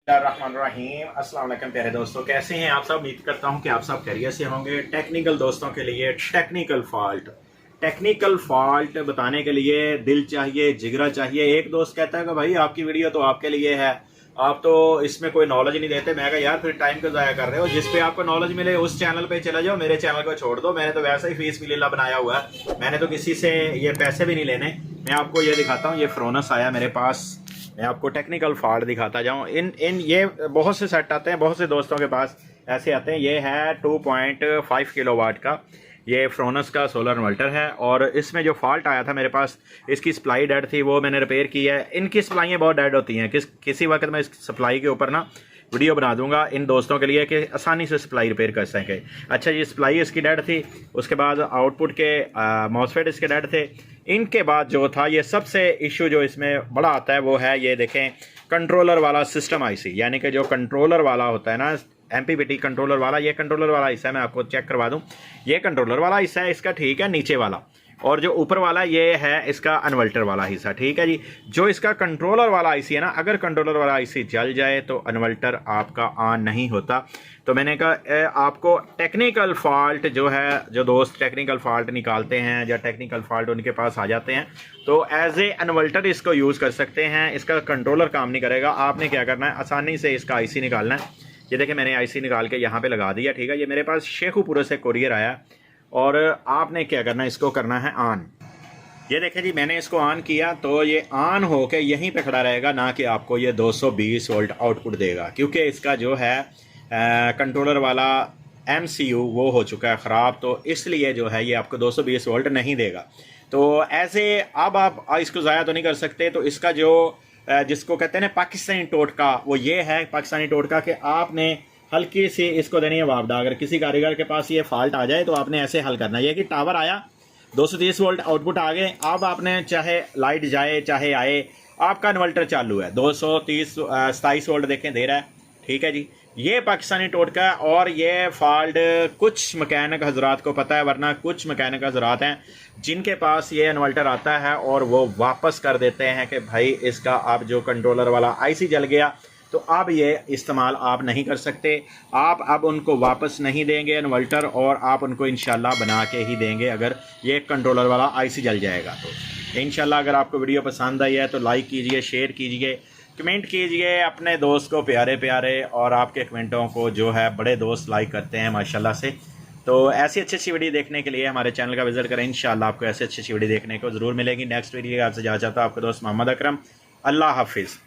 रहीम अस्सलाम वालेकुम प्यारे दोस्तों, कैसे हैं आप सब। उम्मीद करता हूं कि आप सब खैरियत से होंगे। टेक्निकल दोस्तों के लिए टेक्निकल फॉल्ट बताने के लिए दिल चाहिए, जिगरा चाहिए। एक दोस्त कहता है कि भाई आपकी वीडियो तो आपके लिए है, आप तो इसमें कोई नॉलेज नहीं देते। मैं कहा यार फिर टाइम क्यों ज़ाया कर रहे हो, जिस पे आपको नॉलेज मिले उस चैनल पे चले जाओ, मेरे चैनल को छोड़ दो। मैंने तो वैसे ही फीस बिलिल्लाह बनाया हुआ है, मैंने तो किसी से ये पैसे भी नहीं लेने। मैं आपको ये दिखाता हूँ, ये फ्रोनस आया मेरे पास, मैं आपको टेक्निकल फॉल्ट दिखाता जाऊँ। इन ये बहुत से सेट आते हैं, बहुत से दोस्तों के पास ऐसे आते हैं। ये है 2.5 किलोवाट का, ये फ्रोनस का सोलर इन्वर्टर है। और इसमें जो फॉल्ट आया था मेरे पास, इसकी सप्लाई डेड थी, वो मैंने रिपेयर की है। इनकी सप्लाइयाँ बहुत डेड होती हैं, किसी वक्त मैं इस सप्लाई के ऊपर ना वीडियो बना दूंगा इन दोस्तों के लिए कि आसानी से सप्लाई रिपेयर कर सकें। अच्छा, ये सप्लाई इसकी डेड थी, उसके बाद आउटपुट के मॉसफेट इसके डेड थे। इनके बाद जो था ये सबसे इशू जो इसमें बड़ा आता है वो है, ये देखें, कंट्रोलर वाला सिस्टम आईसी, यानी कि जो कंट्रोलर वाला होता है ना, एमपीपीटी कंट्रोलर वाला, ये कंट्रोलर वाला हिस्सा है। मैं आपको चेक करवा दूं, ये कंट्रोलर वाला हिस्सा है इसका, ठीक है, नीचे वाला। और जो ऊपर वाला ये है इसका इन्वर्टर वाला हिस्सा, ठीक है जी। जो इसका कंट्रोलर वाला आईसी है ना, अगर कंट्रोलर वाला आईसी जल जाए तो इन्वर्टर आपका ऑन नहीं होता। तो मैंने कहा आपको टेक्निकल फॉल्ट जो है, जो दोस्त टेक्निकल फॉल्ट निकालते हैं या टेक्निकल फॉल्ट उनके पास आ जाते हैं, तो एज ए इन्वर्टर इसको यूज़ कर सकते हैं। इसका कंट्रोलर काम नहीं करेगा। आपने क्या करना है, आसानी से इसका आईसी निकालना है। ये देखें, मैंने आईसी निकाल के यहाँ पे लगा दिया, ठीक है। ये मेरे पास शेखुपुरा से कोरियर आया और आपने क्या करना है, इसको करना है ऑन। ये देखें जी, मैंने इसको ऑन किया तो ये ऑन होके यहीं पे खड़ा रहेगा, ना कि आपको ये 220 वोल्ट आउटपुट देगा, क्योंकि इसका जो है कंट्रोलर वाला MCU वो हो चुका है ख़राब। तो इसलिए जो है ये आपको 220 वोल्ट नहीं देगा। तो ऐसे अब आप इसको ज़ाया तो नहीं कर सकते। तो इसका जो जिसको कहते हैं ना पाकिस्तानी टोटका, वो ये है पाकिस्तानी टोटका, कि आपने हल्की सी इसको देनी है वापडा। अगर किसी कारीगर के पास ये फॉल्ट आ जाए तो आपने ऐसे हल करना है। ये कि टावर आया, 230 वोल्ट आउटपुट आ गए, अब आपने चाहे लाइट जाए चाहे आए, आपका इन्वर्टर चालू है, 227 वोल्ट देखें दे रहा है, ठीक है जी। ये पाकिस्तानी टोटका है। और ये फॉल्ट कुछ मैकेनिक हजरात को पता है, वरना कुछ मैकेनिक हजरात हैं जिनके पास ये इन्वर्टर आता है और वो वापस कर देते हैं कि भाई इसका अब जो कंट्रोलर वाला आईसी जल गया, तो अब ये इस्तेमाल आप नहीं कर सकते। आप अब उनको वापस नहीं देंगे इन्वर्टर, और आप उनको इंशाल्लाह बना के ही देंगे अगर ये कंट्रोलर वाला आईसी जल जाएगा तो। इंशाल्लाह अगर आपको वीडियो पसंद आई है तो लाइक कीजिए, शेयर कीजिए, कमेंट कीजिए अपने दोस्त को प्यारे प्यारे। और आपके कमेंटों को जो है बड़े दोस्त लाइक करते हैं माशाल्लाह से। तो ऐसी अच्छी वीडियो देखने के लिए हमारे चैनल का विजिट करें। इंशाल्लाह आपको ऐसी अच्छी वीडियो देखने को ज़रूर मिलेगी। नेक्स्ट वीडियो आपसे जा चाहता हूँ आपका दोस्त मोहम्मद अकरम। अल्लाह हाफिज़।